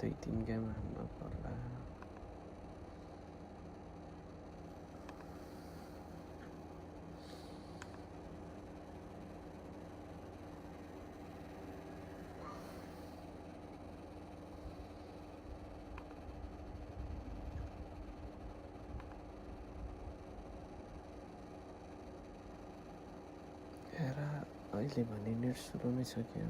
2-3 game हान्न पर्ला। हेर अहिले भने नेट सुरु नै छ क्या।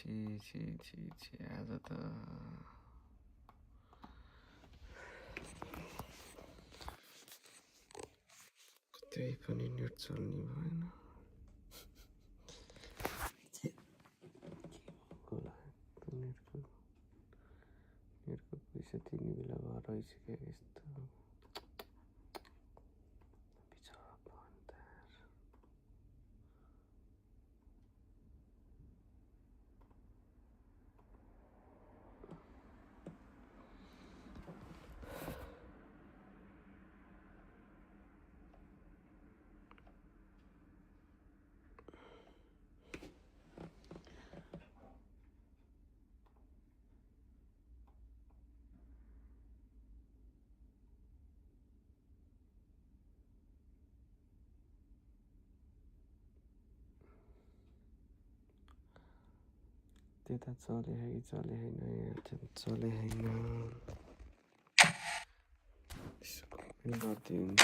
छि आज त त्यही पनि नेट चल्ने भएन। नेटको पैसा तिर्ने बेला भएर आइसक्यो यस्तो। त्यता चले है चले होइन यहाँ चले होइन गरिदिनु।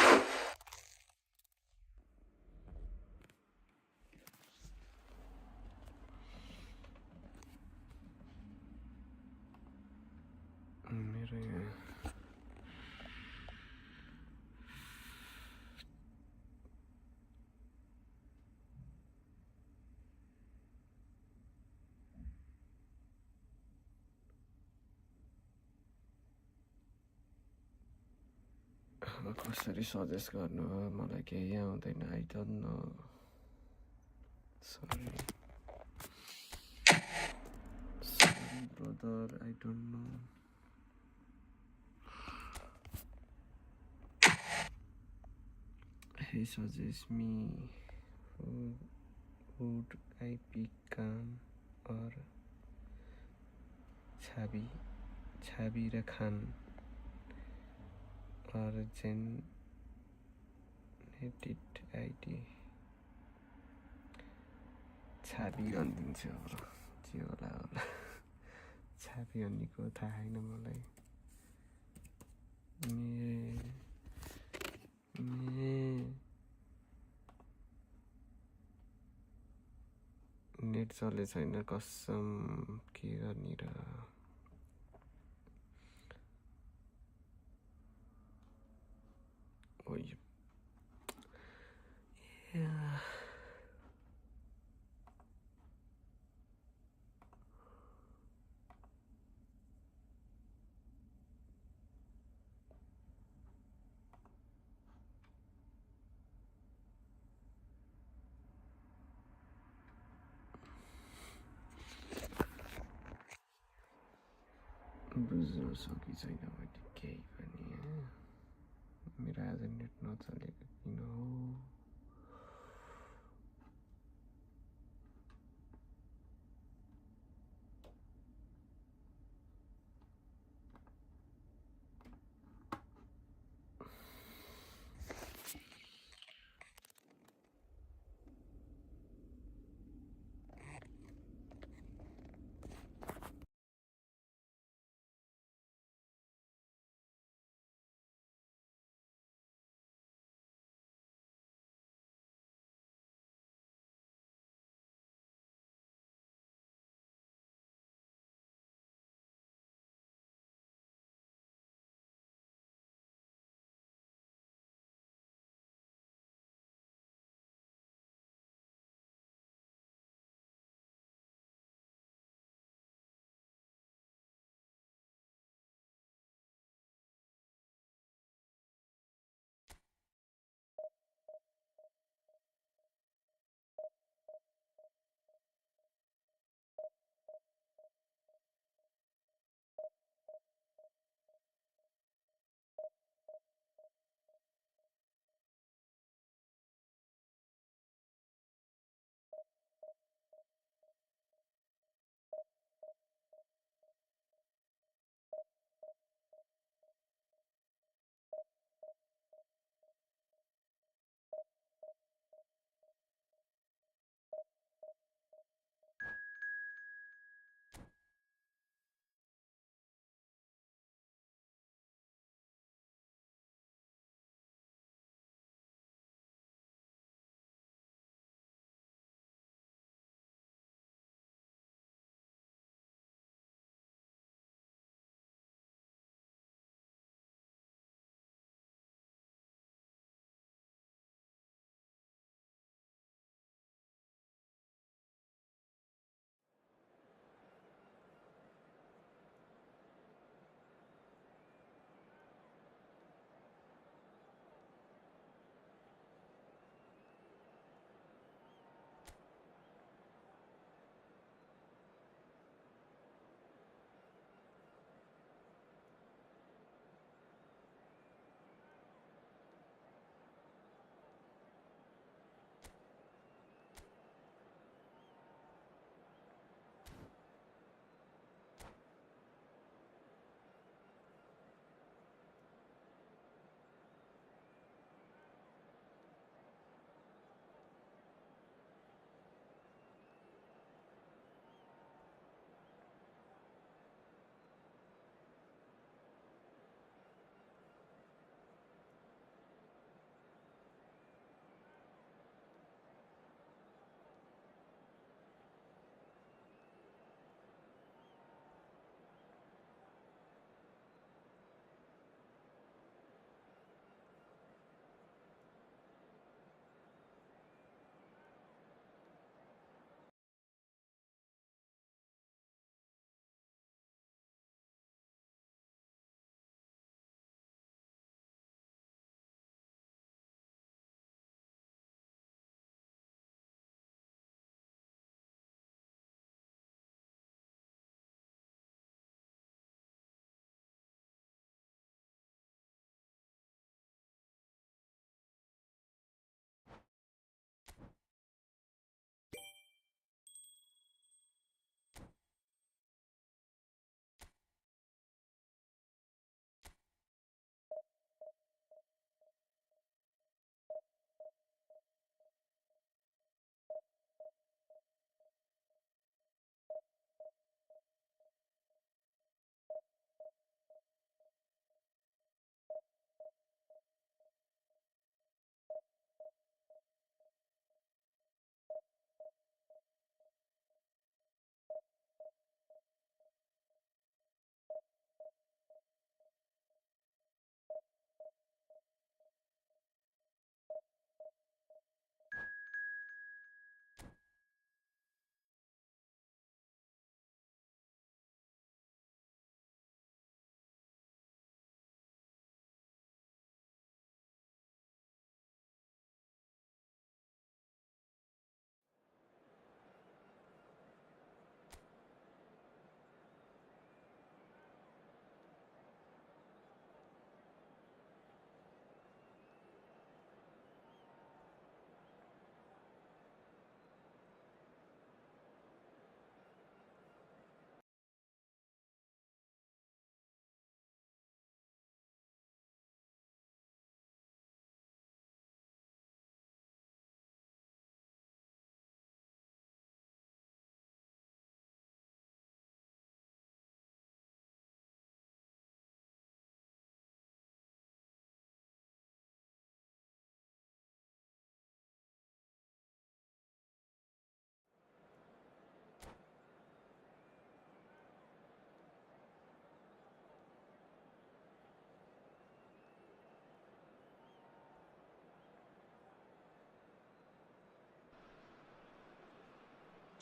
मेरो यहाँ कसरी सजेस्ट गर्नु हो मलाई केही आउँदैन। I don't know, sorry brother, I don't know. He suggests me who would I become or छाबी र खान or generated ID छाबी भनिदिन्छु अब के होला छाबी भन्नेको थाहा छैन मलाई। नेट चले छैन कसम, के गर्ने र। बुझ्नु सकी छैन मैले केही पनि मेरो आज नेट नचलेको किन हो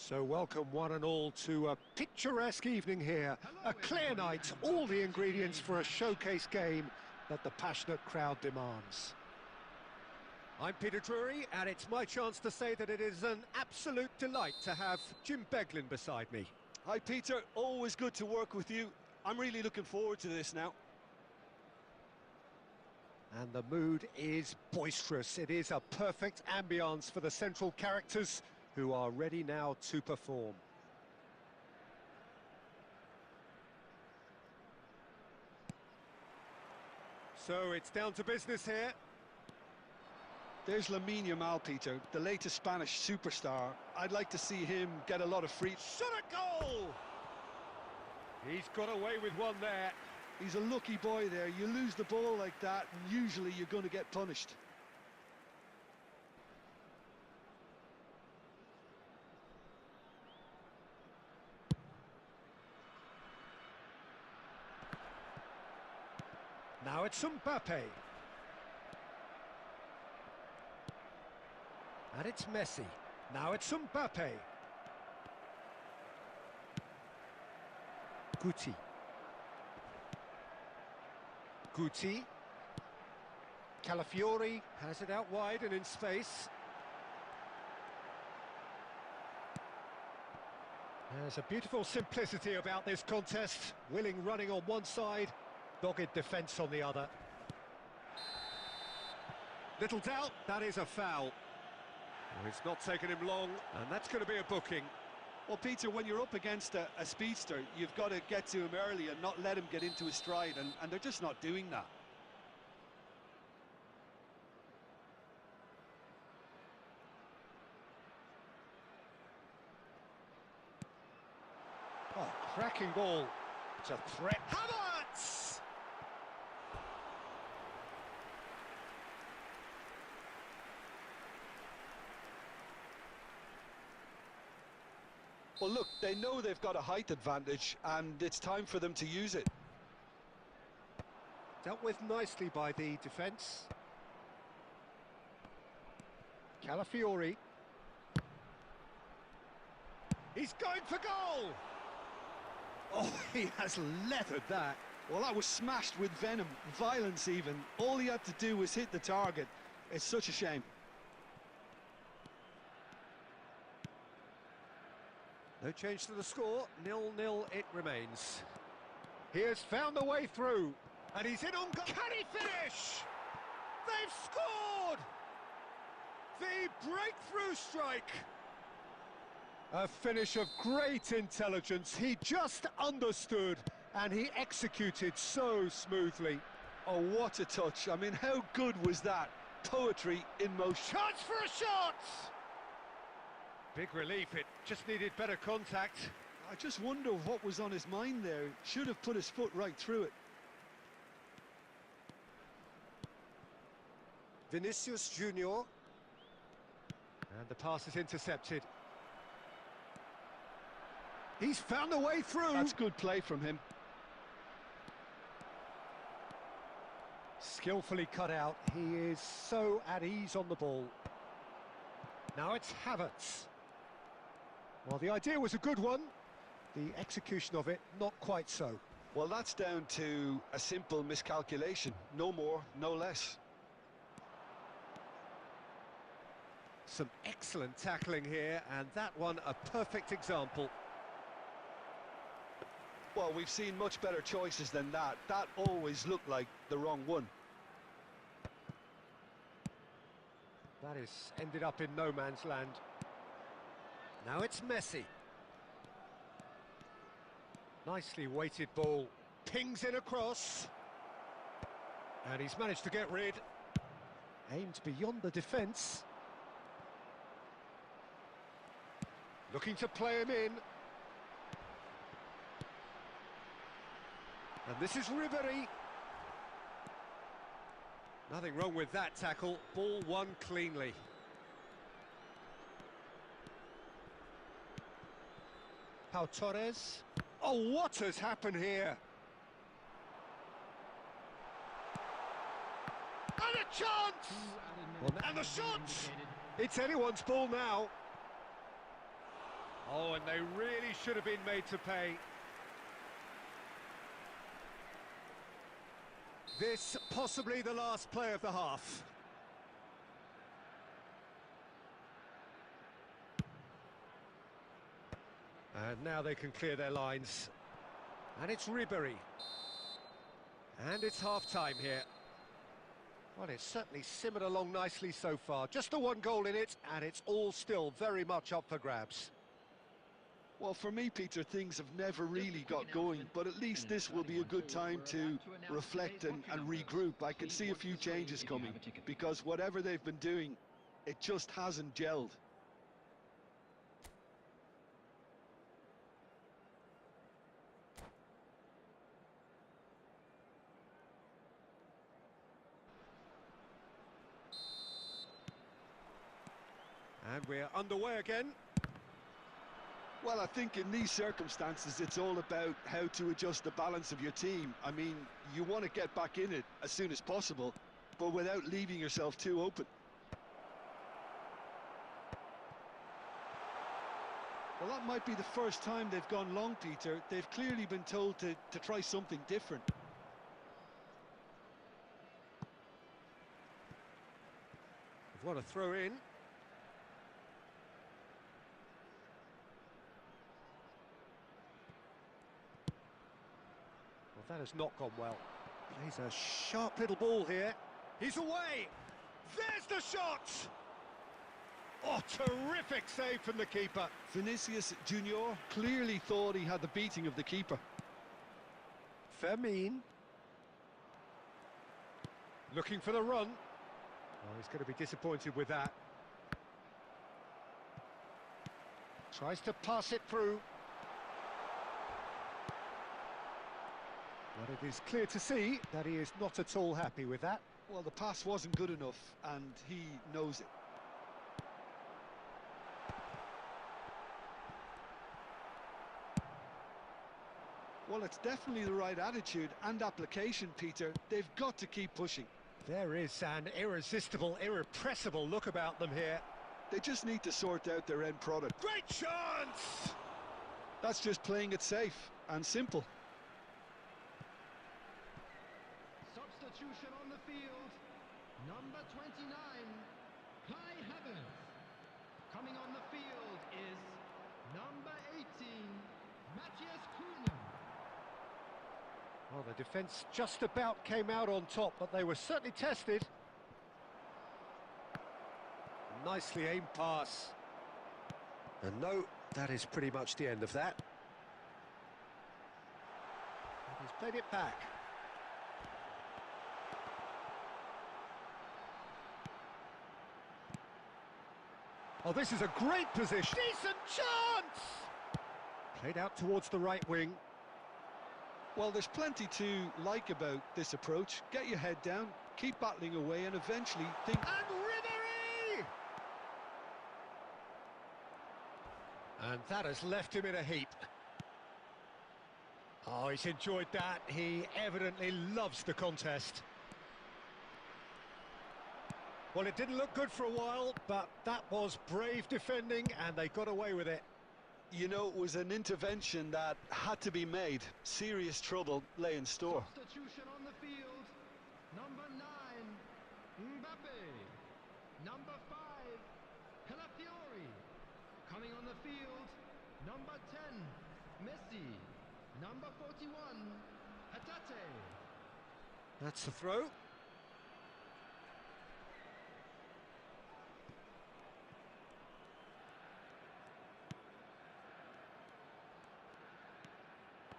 So welcome one and all to a picturesque evening here. A clear night, all the ingredients for a showcase game that the passionate crowd demands. I'm Peter Drury, and it's my chance to say that it is an absolute delight to have Jim Beglin beside me. Hi Peter, always good to work with you. I'm really looking forward to this now. And the mood is boisterous. It is a perfect ambience for the central characters who are ready now to perform. So it's down to business here. There's Lamine Yamal, Peter, the latest Spanish superstar. I'd like to see him get a lot of free... Shot a goal! He's got away with one there. He's a lucky boy there. You lose the ball like that, and usually you're going to get punished. Now it's Mbappe. And it's Messi. Now it's Mbappe. Guti. Guti. Calafiori has it out wide and in space. There's a beautiful simplicity about this contest. Willing running on one side, dogged defence on the other. Little doubt, that is a foul. Well, it's not taken him long, and that's going to be a booking. Well, Peter, when you're up against a speedster, you've got to get to him early and not let him get into his stride, and they're just not doing that. Oh, cracking ball. It's a threat. Havertz! Well, look, they know they've got a height advantage, and it's time for them to use it. Dealt with nicely by the defence. Calafiori. He's going for goal! Oh, he has leathered that. Well, that was smashed with venom, violence even. All he had to do was hit the target. It's such a shame. No change to the score, 0-0 it remains. He has found a way through, and he's in on goal. Can he finish? They've scored! The breakthrough strike! A finish of great intelligence. He just understood, and he executed so smoothly. Oh, what a touch. I mean, how good was that? Poetry in motion. Chance for a shot! Big relief, it just needed better contact. I just wonder what was on his mind there. Should have put his foot right through it. Vinicius Junior. And the pass is intercepted. He's found a way through. That's good play from him. Skillfully cut out. He is so at ease on the ball. Now it's Havertz. Well, the idea was a good one. The execution of it, not quite so. Well, that's down to a simple miscalculation. No more, no less. Some excellent tackling here, and that one a perfect example. Well, we've seen much better choices than that. That always looked like the wrong one. That is ended up in no man's land. Now it's Messi. Nicely weighted ball. Pings in across. And he's managed to get rid. Aimed beyond the defence. Looking to play him in. And this is Ribery. Nothing wrong with that tackle. Ball won cleanly. Pau Torres. Oh, what has happened here? And a chance! And the shot! It's anyone's ball now. Oh, and they really should have been made to pay. This possibly the last play of the half. And now they can clear their lines. And it's Ribery. And it's half-time here. Well, it's certainly simmered along nicely so far. Just the one goal in it, and it's all still very much up for grabs. Well, for me, Peter, things have never really got going, but at least this will be a good time to reflect and regroup. I can see a few changes coming, because whatever they've been doing, it just hasn't gelled. And we're underway again. Well, I think in these circumstances, it's all about how to adjust the balance of your team. I mean, you want to get back in it as soon as possible, but without leaving yourself too open. Well, that might be the first time they've gone long, Peter. They've clearly been told to try something different. What a throw in. That has not gone well. Plays a sharp little ball here. He's away! There's the shot! Oh, terrific save from the keeper. Vinicius Junior clearly thought he had the beating of the keeper. Fermin. Looking for the run. Oh, he's going to be disappointed with that. Tries to pass it through. But it is clear to see that he is not at all happy with that. Well, the pass wasn't good enough, and he knows it. Well, it's definitely the right attitude and application, Peter. They've got to keep pushing. There is an irresistible, irrepressible look about them here. They just need to sort out their end product. Great chance! That's just playing it safe and simple. Substitution on the field, number 29, Kai Havertz. Coming on the field is number 18, Matthias Cunha. Well, the defence just about came out on top, but they were certainly tested. Nicely aimed pass. And no, that is pretty much the end of that. He's played it back. Oh, this is a great position. Decent chance! Played out towards the right wing. Well, there's plenty to like about this approach. Get your head down, keep battling away, and eventually think... And Ribery! And that has left him in a heap. Oh, he's enjoyed that. He evidently loves the contest. Well, it didn't look good for a while, but that was brave defending, and they got away with it. You know, it was an intervention that had to be made. Serious trouble lay in store. Substitution on the field, number 9, Mbappe. Number 5, Calafiori. Coming on the field, number 10, Messi. Number 41, Hatate. That's the throw.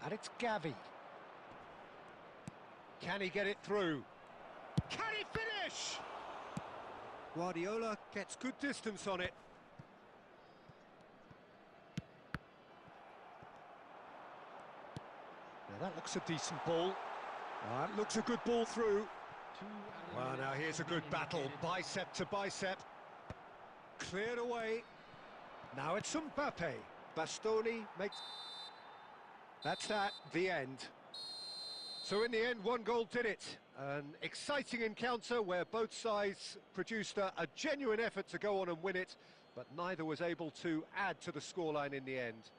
And it's Gavi. Can he get it through? Can he finish? Guardiola gets good distance on it. Now that looks a decent ball. That looks a good ball through. Well, now here's a good battle, bicep to bicep. Cleared away. Now it's Mbappe. Bastoni makes... That's that, the end. So in the end, one goal did it. An exciting encounter where both sides produced a genuine effort to go on and win it. but neither was able to add to the scoreline in the end.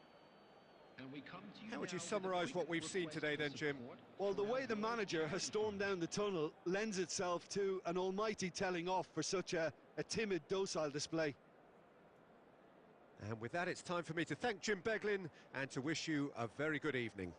And we come to you How would you now with a summarise what quick we've seen request today for then, Jim? support Well, the throughout way the your manager has charity stormed fund. down the tunnel lends itself to an almighty telling off for such a timid, docile display. And with that, it's time for me to thank Jim Beglin and to wish you a very good evening.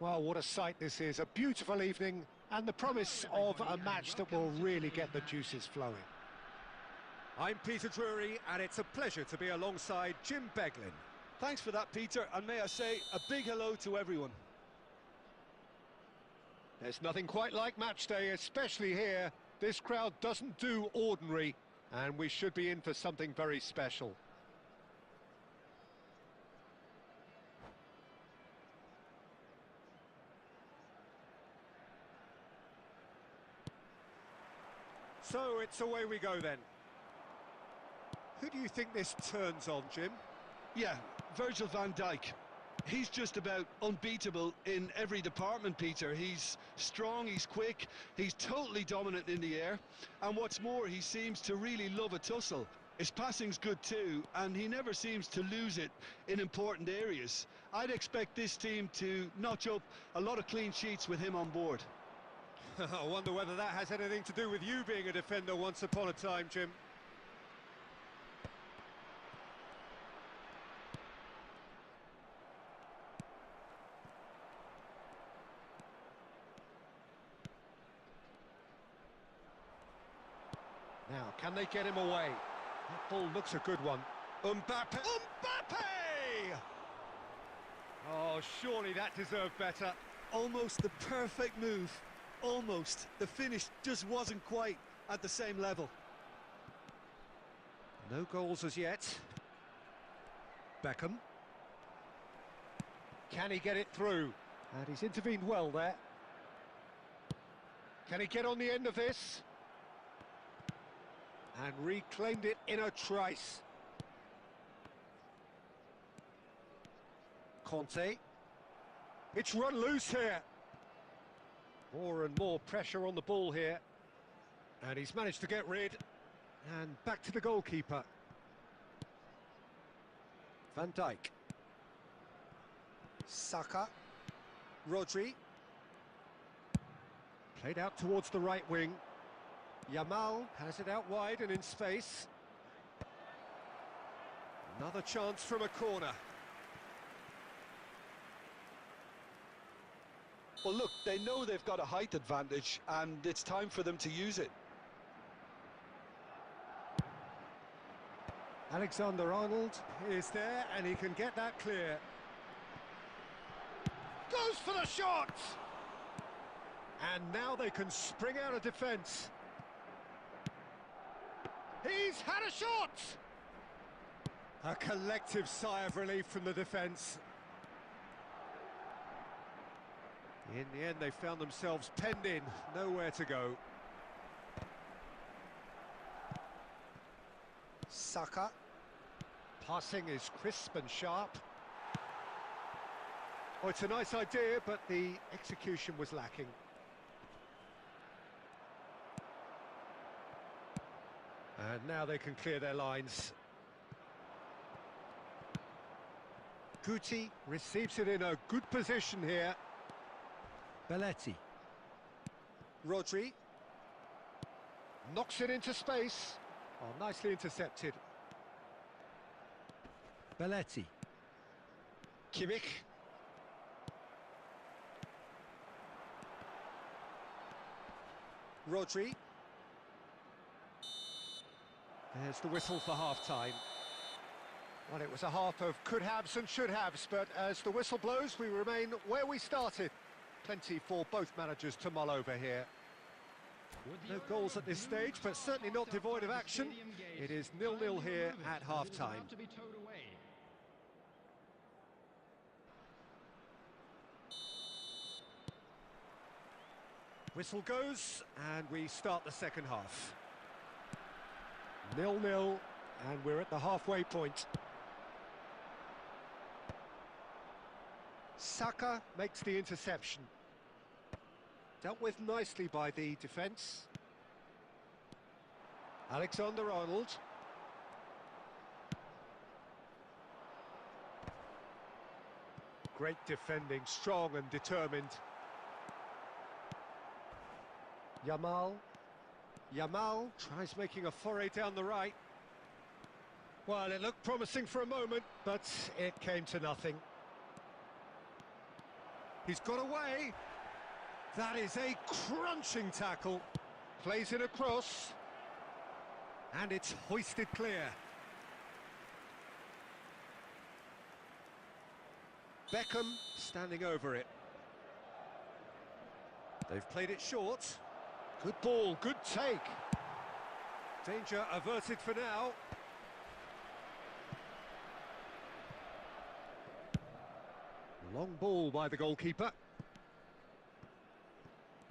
Well, what a sight this is. A beautiful evening and the promise of a match that will really get the juices flowing. I'm Peter Drury, and it's a pleasure to be alongside Jim Beglin. Thanks for that, Peter, and may I say a big hello to everyone. There's nothing quite like match day, especially here. This crowd doesn't do ordinary, and we should be in for something very special. So it's away we go then. Who do you think this turns on, Jim? Yeah, Virgil van Dijk. He's just about unbeatable in every department, Peter. He's strong, he's quick, he's totally dominant in the air. And what's more, he seems to really love a tussle. His passing's good too, and he never seems to lose it in important areas. I'd expect this team to notch up a lot of clean sheets with him on board. I wonder whether that has anything to do with you being a defender once upon a time, Jim. Now, can they get him away? That ball looks a good one. Mbappe! Mbappe! Oh, surely that deserved better. Almost the perfect move. Almost. The finish just wasn't quite at the same level. No goals as yet. Beckham. Can he get it through? And he's intervened well there. Can he get on the end of this? And reclaimed it in a trice. Conte. It's run loose here. More and more pressure on the ball here. And he's managed to get rid. And back to the goalkeeper. Van Dijk. Saka. Rodri. Played out towards the right wing. Yamal has it out wide and in space. Another chance from a corner. Well, look, they know they've got a height advantage, and it's time for them to use it. Alexander-Arnold is there, and he can get that clear. Goes for the shot! And now they can spring out of defence. He's had a shot! A collective sigh of relief from the defence. In the end, they found themselves penned in, nowhere to go. Saka. Passing is crisp and sharp. Oh, it's a nice idea, but the execution was lacking. And now they can clear their lines. Guti receives it in a good position here. Belletti. Rodri. Knocks it into space. Oh, nicely intercepted. Belletti. Kimmich. Rodri. There's the whistle for half-time. Well, it was a half of could-haves and should-haves, but as the whistle blows, we remain where we started. Plenty for both managers to mull over here. No goals at this stage, but certainly not devoid of action. It is 0-0 here at half-time. Whistle goes, and we start the second half. 0-0, and we're at the halfway point. Saka makes the interception. Dealt with nicely by the defence. Alexander-Arnold. Great defending, strong and determined. Yamal. Yamal tries making a foray down the right. Well, it looked promising for a moment, but it came to nothing. He's got away. That is a crunching tackle. Plays it across. And it's hoisted clear. Beckham standing over it. They've played it short. Good ball, good take. Danger averted for now. Long ball by the goalkeeper.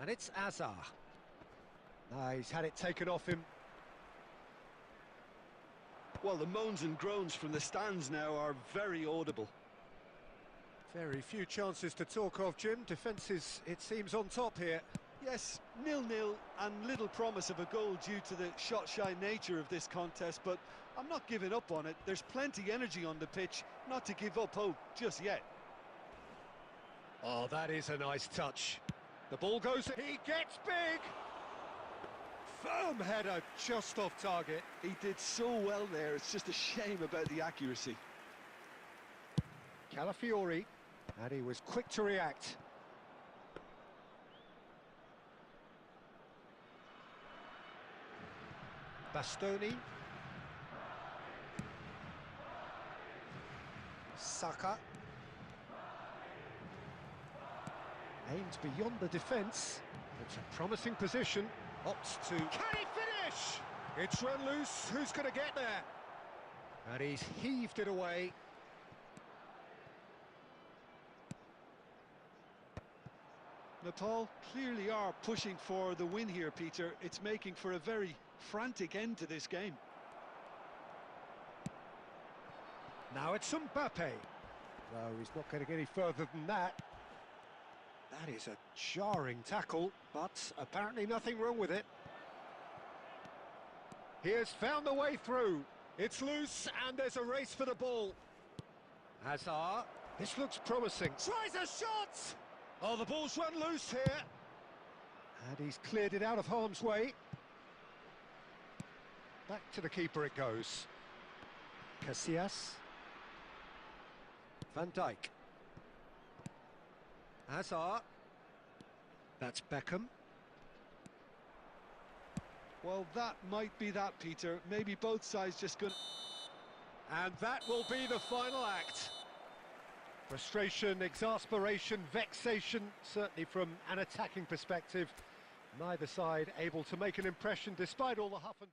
And it's Azar. He's had it taken off him. Well, the moans and groans from the stands now are very audible. Very few chances to talk of, Jim. Defence is, it seems, on top here. Yes, 0-0 and little promise of a goal due to the shot-shy nature of this contest, but I'm not giving up on it. There's plenty energy on the pitch, not to give up hope just yet. Oh, that is a nice touch. The ball goes, he gets big! Firm header, just off target. He did so well there, it's just a shame about the accuracy. Calafiori, and he was quick to react. Bastoni. Saka. Aimed beyond the defence. It's a promising position. Opts to... Can he finish? It's run loose. Who's going to get there? And he's heaved it away. Nepal clearly are pushing for the win here, Peter. It's making for a very frantic end to this game. Now it's Mbappe. No, he's not going to get any further than that. That is a jarring tackle, but apparently nothing wrong with it. He has found a way through. It's loose, and there's a race for the ball. Hazard. This looks promising. Tries a shot! Oh, the ball's run loose here. And he's cleared it out of harm's way. Back to the keeper it goes. Casillas. Van Dijk. Hazard. That's Beckham. Well, that might be that, Peter. Maybe both sides just going. And that will be the final act. Frustration, exasperation, vexation, certainly from an attacking perspective. Neither side able to make an impression despite all the huff and...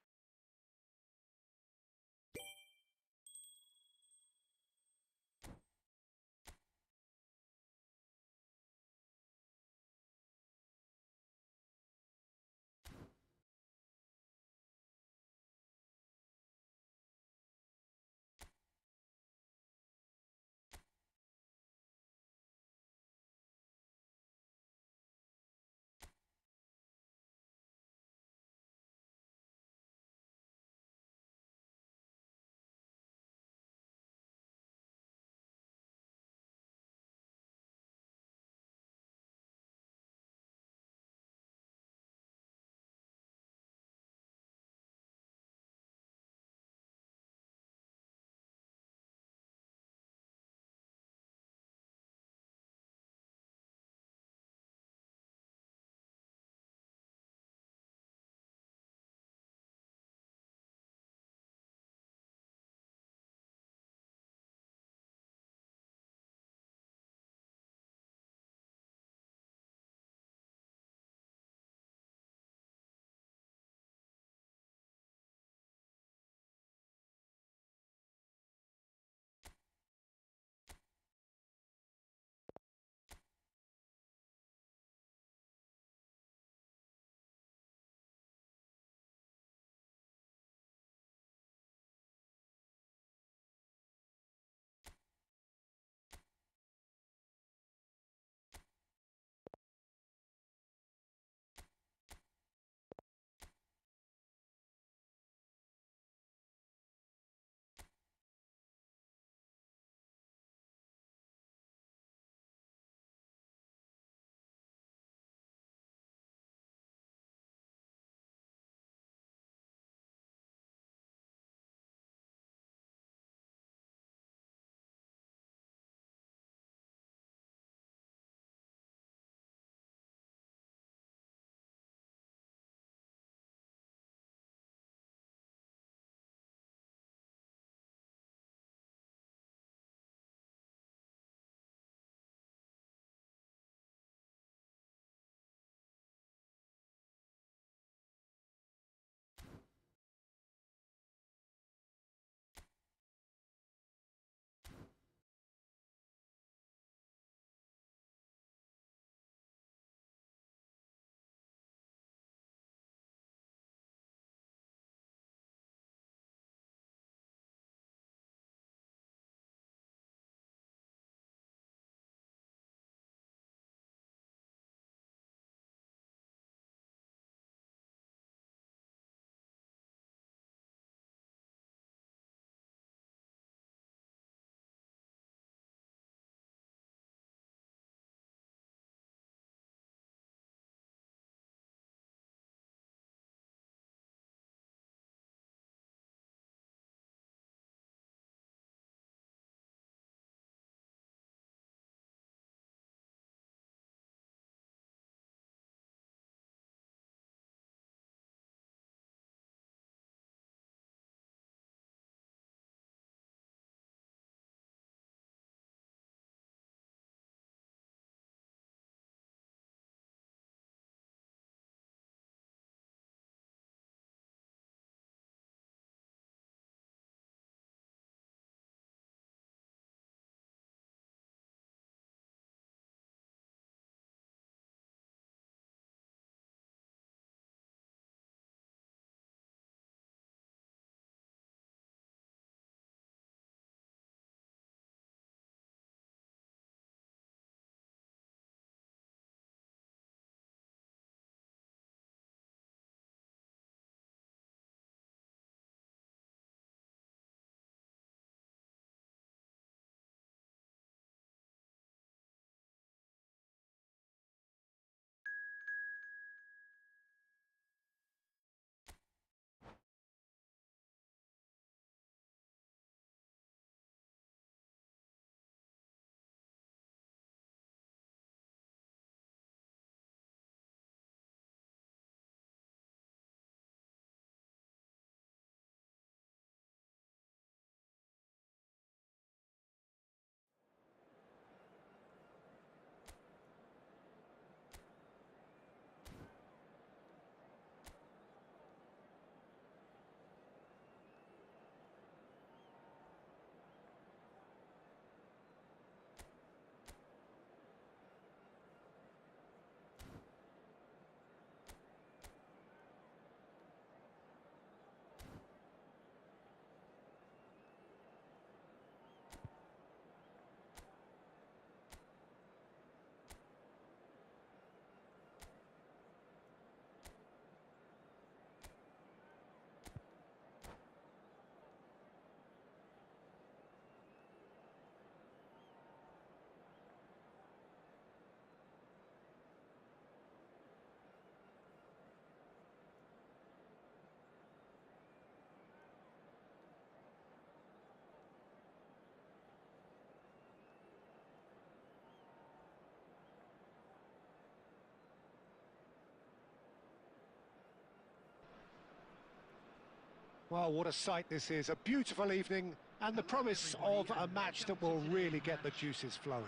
Well, what a sight this is. A beautiful evening and the promise of a match that will really get the juices flowing.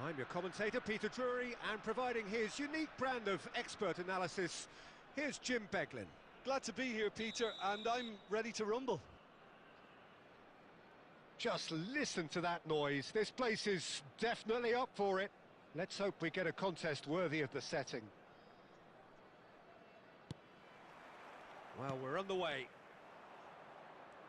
I'm your commentator, Peter Drury, and providing his unique brand of expert analysis, here's Jim Beglin. Glad to be here, Peter, and I'm ready to rumble. Just listen to that noise. This place is definitely up for it. Let's hope we get a contest worthy of the setting. Well, we're on the way.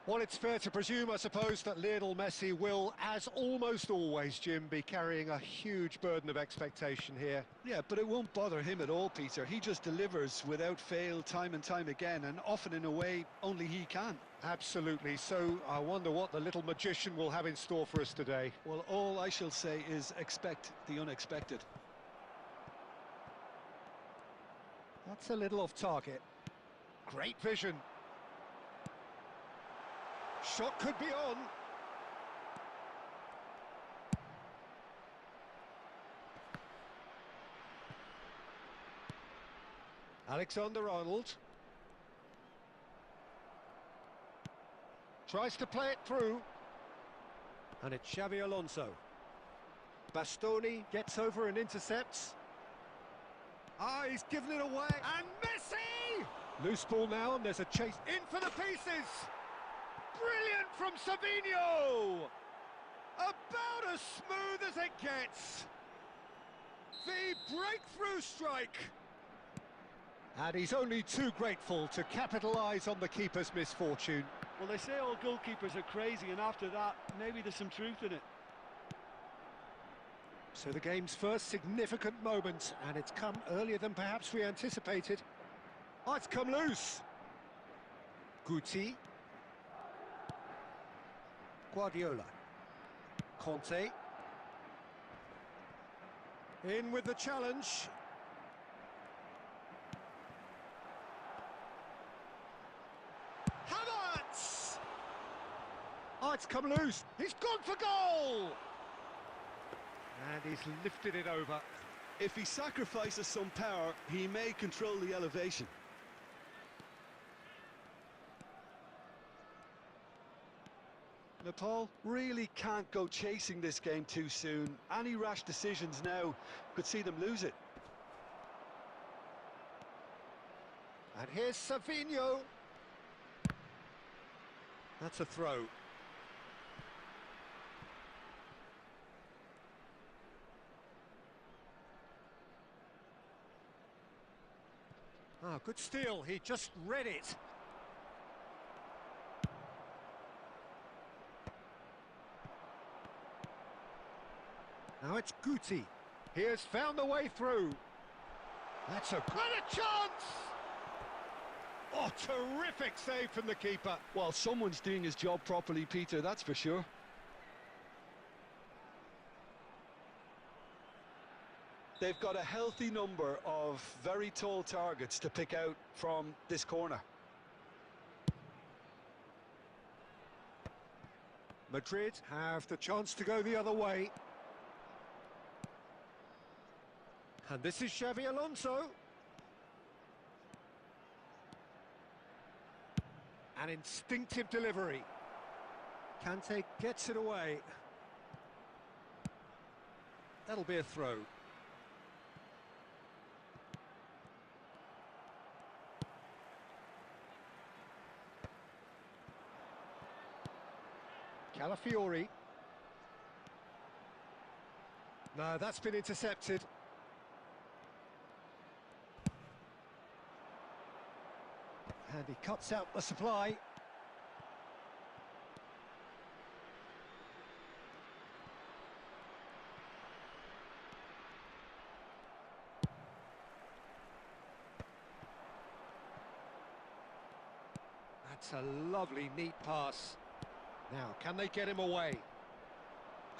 Well, it's fair to presume, I suppose, that Lionel Messi will, as almost always, Jim, be carrying a huge burden of expectation here. Yeah, but it won't bother him at all, Peter. He just delivers without fail time and time again, and often in a way only he can. Absolutely. So I wonder what the little magician will have in store for us today. Well, all I shall say is expect the unexpected. That's a little off target. Great vision. Shot could be on. Alexander-Arnold. Tries to play it through. And it's Xavi Alonso. Bastoni gets over and intercepts. Ah, he's given it away. And Messi! Loose ball now, and there's a chase in for the pieces. Brilliant from Savinho! About as smooth as it gets. The breakthrough strike. And he's only too grateful to capitalise on the keeper's misfortune. Well, they say all goalkeepers are crazy, and after that, maybe there's some truth in it. So the game's first significant moment, and it's come earlier than perhaps we anticipated. Oh, it's come loose. Guti. Guardiola. Conte. In with the challenge. Havertz! Oh, it's come loose. He's gone for goal! And he's lifted it over. If he sacrifices some power, he may control the elevation. Nepal really can't go chasing this game too soon. Any rash decisions now could see them lose it. And here's Savinho. That's a throw. Ah, good steal. He just read it. Now it's Guti. He has found the way through. That's a chance! Oh, terrific save from the keeper. Well, someone's doing his job properly, Peter, that's for sure. They've got a healthy number of very tall targets to pick out from this corner. Madrid have the chance to go the other way. And this is Xavi Alonso. An instinctive delivery. Kante gets it away. That'll be a throw. Calafiori. No, that's been intercepted. And he cuts out the supply. That's a lovely, neat pass. Now, can they get him away?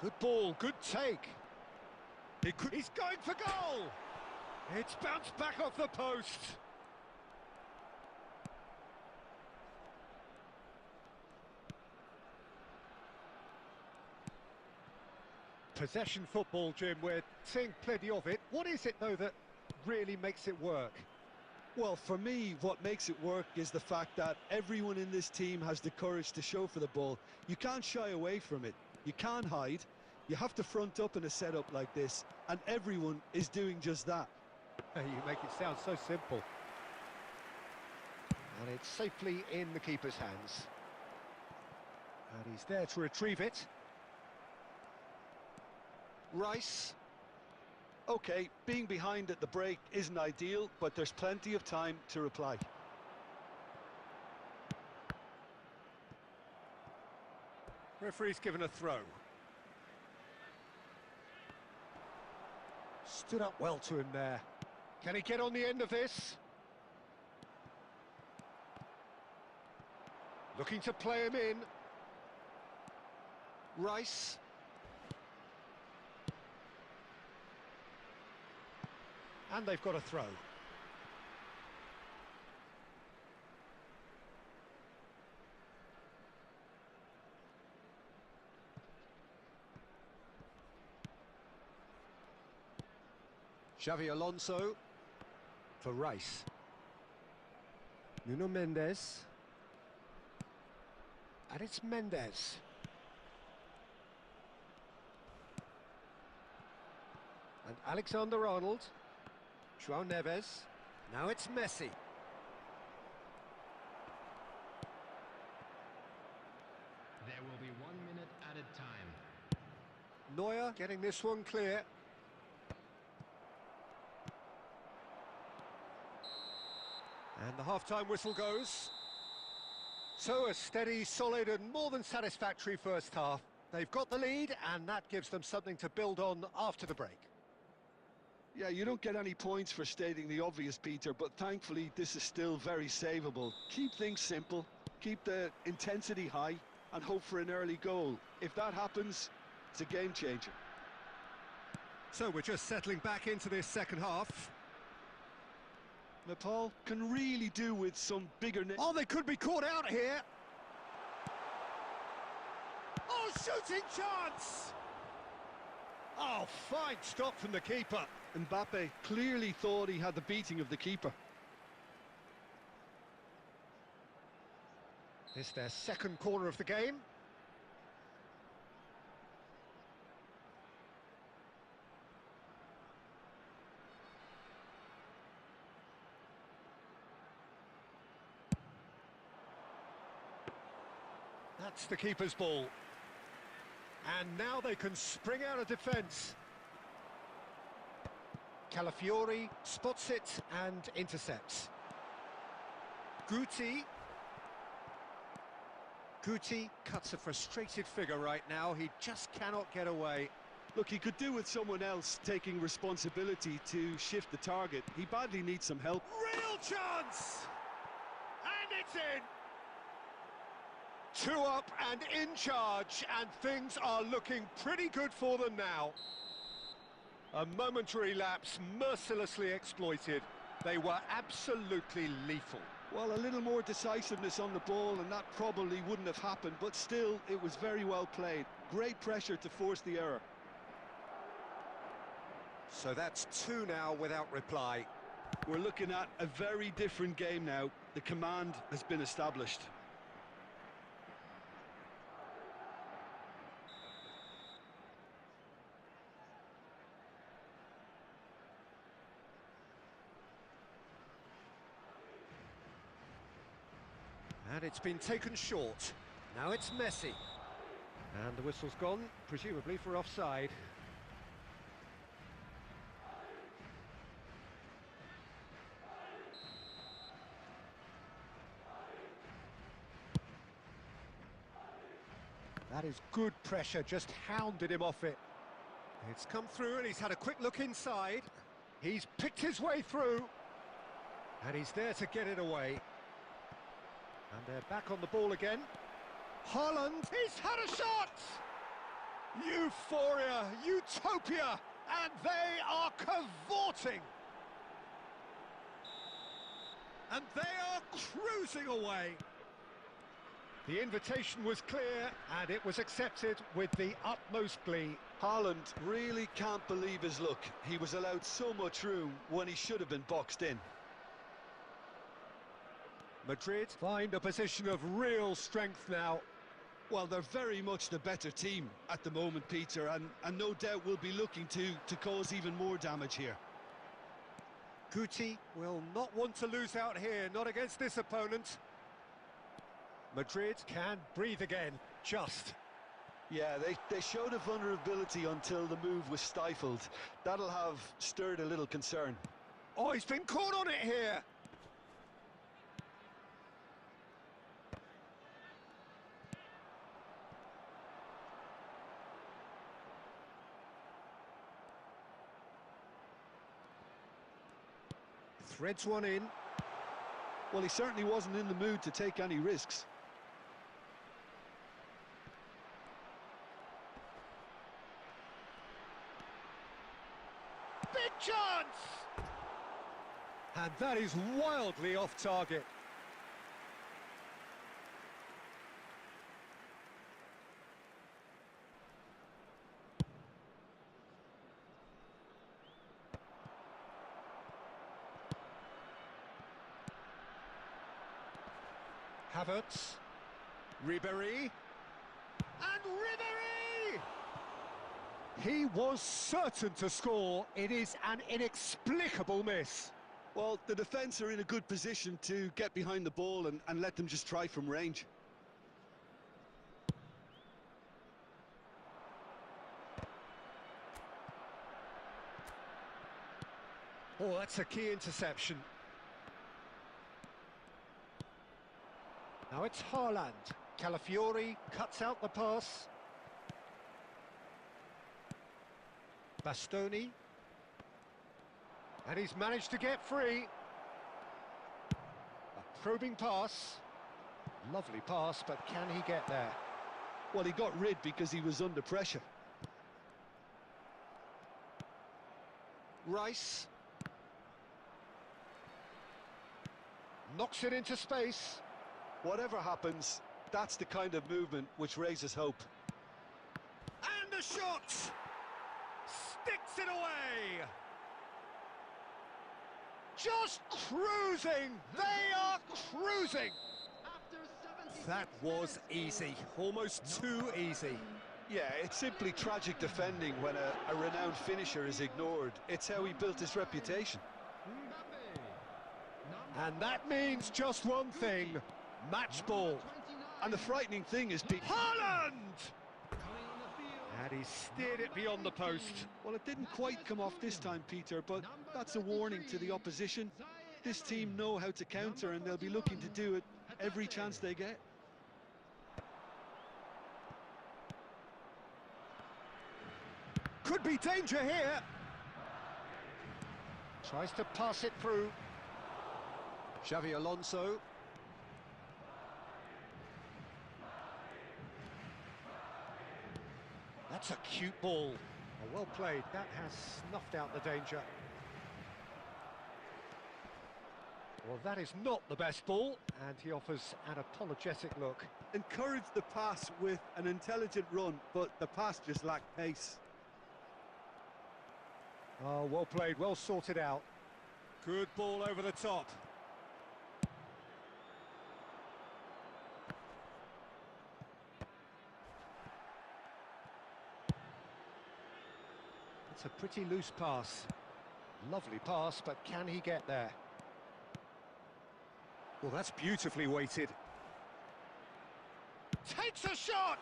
Good ball, good take. He's going for goal! It's bounced back off the post. Possession football, Jim, we're seeing plenty of it. What is it, though, that really makes it work? Well, for me, what makes it work is the fact that everyone in this team has the courage to show for the ball. You can't shy away from it. You can't hide. You have to front up in a setup like this, and everyone is doing just that. You make it sound so simple. And it's safely in the keeper's hands. And he's there to retrieve it. Rice. Okay, being behind at the break isn't ideal, but there's plenty of time to reply. Referee's given a throw. Stood up well to him there. Can he get on the end of this? Looking to play him in. Rice. And they've got a throw. Xavi Alonso for Rice. Nuno Mendes. And it's Mendes. And Alexander-Arnold. João Neves. Now it's Messi. There will be 1 minute added time. Neuer getting this one clear. And the half-time whistle goes. So a steady, solid and more than satisfactory first half. They've got the lead and that gives them something to build on after the break. Yeah, you don't get any points for stating the obvious, Peter, but thankfully this is still very savable. Keep things simple, keep the intensity high and hope for an early goal. If that happens, it's a game changer. So we're just settling back into this second half. Nepal can really do with some bigger... Oh, they could be caught out here. Oh, shooting chance! Oh, fine stop from the keeper. Mbappe clearly thought he had the beating of the keeper. It's their second corner of the game. That's the keeper's ball. And now they can spring out of defence. Calafiori spots it and intercepts. Guti cuts a frustrated figure right now. He just cannot get away. Look, he could do with someone else taking responsibility to shift the target. He badly needs some help. Real chance! And it's in! 2 up and in charge, and things are looking pretty good for them now. A momentary lapse mercilessly exploited. They were absolutely lethal. Well, a little more decisiveness on the ball and that probably wouldn't have happened, but still, it was very well played. Great pressure to force the error. So that's 2 now without reply. We're looking at a very different game now. The command has been established. And it's been taken short. Now it's Messi. And the whistle's gone, presumably for offside. That is good pressure, just hounded him off it. It's come through and he's had a quick look inside. He's picked his way through. And he's there to get it away. And they're back on the ball again. Haaland, he's had a shot! Euphoria, utopia, and they are cavorting. And they are cruising away. The invitation was clear, and it was accepted with the utmost glee. Haaland really can't believe his luck. He was allowed so much room when he should have been boxed in. Madrid find a position of real strength now. Well, they're very much the better team at the moment, Peter, and no doubt will be looking to cause even more damage here. Guti will not want to lose out here, not against this opponent. Madrid can breathe again, just. Yeah, they showed a vulnerability until the move was stifled. That'll have stirred a little concern. Oh, he's been caught on it here. Threads one in. Well, he certainly wasn't in the mood to take any risks. Big chance! And that is wildly off target. Havertz, Ribéry, and Ribéry! He was certain to score. It is an inexplicable miss. Well, the defence are in a good position to get behind the ball and let them just try from range. Oh, that's a key interception. Now it's Haaland. Calafiori cuts out the pass. Bastoni. And he's managed to get free. A probing pass. Lovely pass, but can he get there? Well, he got rid because he was under pressure. Rice. Knocks it into space. Whatever happens, that's the kind of movement which raises hope. And a shot! Sticks it away! Just cruising! They are cruising! That was easy, almost too easy. Yeah, it's simply tragic defending when a renowned finisher is ignored. It's how he built his reputation. And that means just one thing. Match ball. And the frightening thing is... Haaland! And he steered it beyond the post. Well, it didn't quite come off this time, Peter, but that's a warning to the opposition. This team know how to counter, and they'll be looking to do it every chance they get. Could be danger here. Tries to pass it through. Xavi Alonso. That's a cute ball. Oh, well played. That has snuffed out the danger. Well, that is not the best ball, and he offers an apologetic look. Encouraged the pass with an intelligent run, but the pass just lacked pace. Oh, well played, well sorted out. Good ball over the top. It's a pretty loose pass. Lovely pass, but can he get there? Well, that's beautifully weighted. Takes a shot!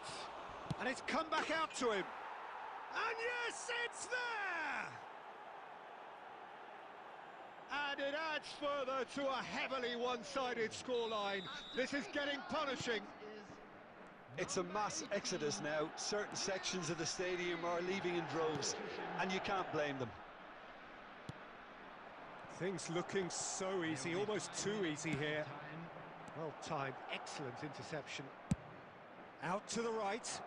And it's come back out to him. And yes, it's there! And it adds further to a heavily one-sided scoreline. This is getting punishing. It's a mass exodus now. Certain sections of the stadium are leaving in droves, and you can't blame them. Things looking so easy, almost too easy here. Well timed, excellent interception. Out to the right.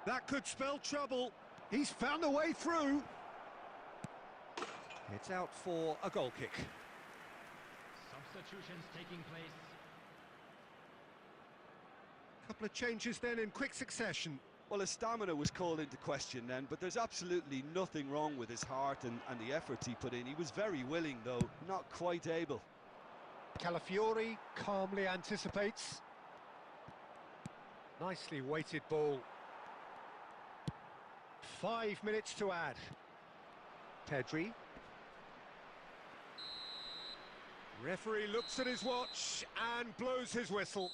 That could spell trouble. He's found a way through. It's out for a goal kick. Substitutions taking place. couple of changes then in quick succession. Well, his stamina was called into question then, but there's absolutely nothing wrong with his heart and the efforts he put in. He was very willing, though, not quite able. Calafiori calmly anticipates. Nicely weighted ball. 5 minutes to add. Pedri. Referee looks at his watch and blows his whistle.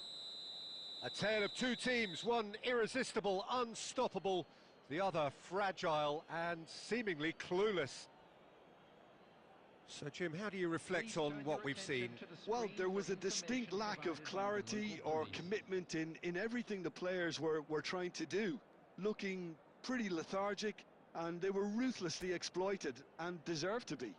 A tale of two teams, one irresistible, unstoppable, the other fragile and seemingly clueless. So, Jim, how do you reflect on what we've seen? Well, there was a distinct lack of clarity or commitment in everything the players were trying to do. Looking pretty lethargic, and they were ruthlessly exploited and deserved to be.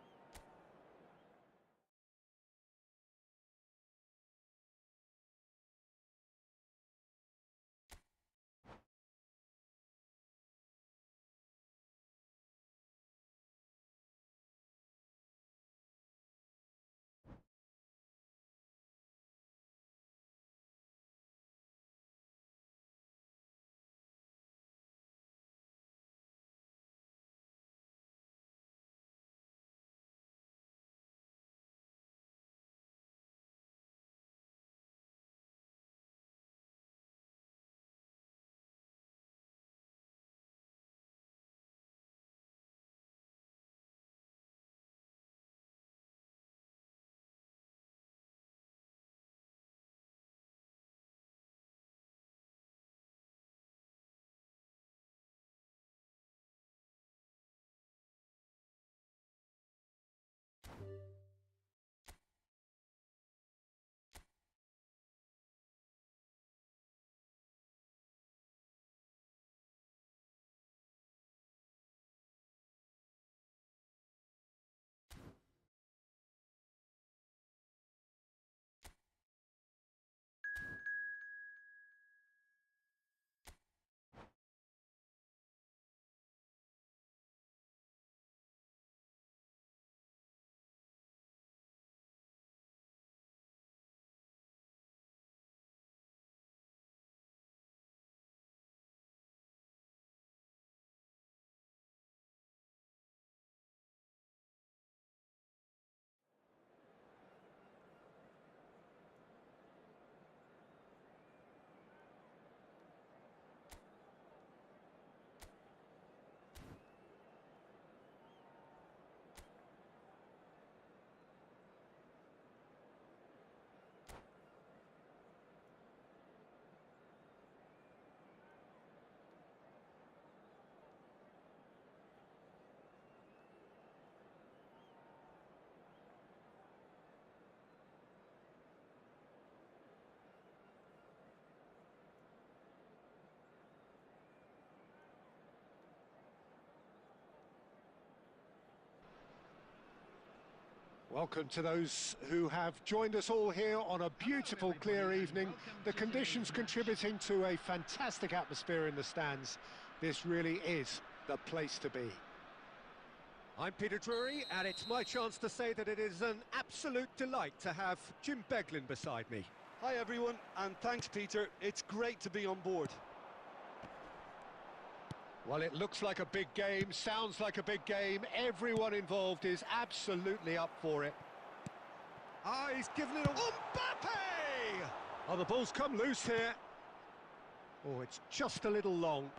Welcome to those who have joined us all here on a beautiful, clear evening. The conditions contributing to a fantastic atmosphere in the stands. This really is the place to be. I'm Peter Drury, and it's my chance to say that it is an absolute delight to have Jim Beglin beside me. Hi everyone, and thanks Peter, it's great to be on board. Well, it looks like a big game, sounds like a big game. Everyone involved is absolutely up for it. Ah, he's given it a... Mbappe! Oh, the ball's come loose here. Oh, it's just a little long.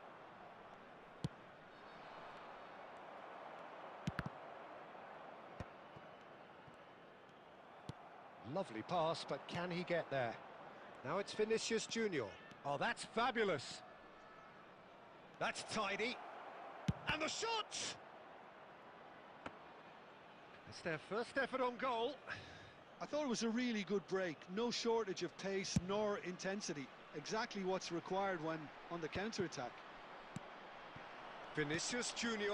Lovely pass, but can he get there? Now it's Vinicius Junior. Oh, that's fabulous. That's tidy. And the shot! It's their first effort on goal. I thought it was a really good break. No shortage of pace nor intensity. Exactly what's required when on the counter-attack. Vinicius Junior.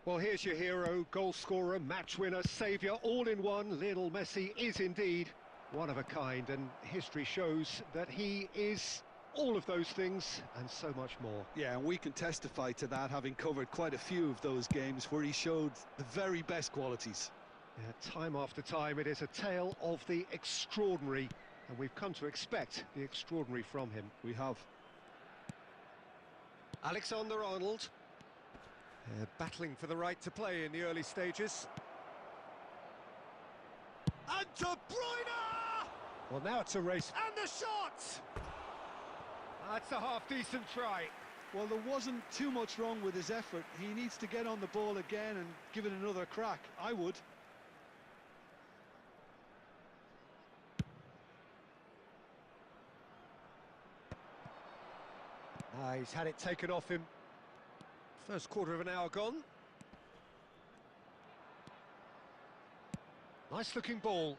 Well, here's your hero, goal scorer, match winner, saviour, all in one. Lionel Messi is indeed one of a kind, and history shows that he is all of those things and so much more. Yeah, and we can testify to that, having covered quite a few of those games where he showed the very best qualities. Yeah, time after time, it is a tale of the extraordinary, and we've come to expect the extraordinary from him. We have. Alexander-Arnold. Battling for the right to play in the early stages. And De Bruyne! Well, now it's a race. And the shot! That's a half-decent try. Well, there wasn't too much wrong with his effort. He needs to get on the ball again and give it another crack. I would. He's had it taken off him. First quarter of an hour gone. Nice looking ball.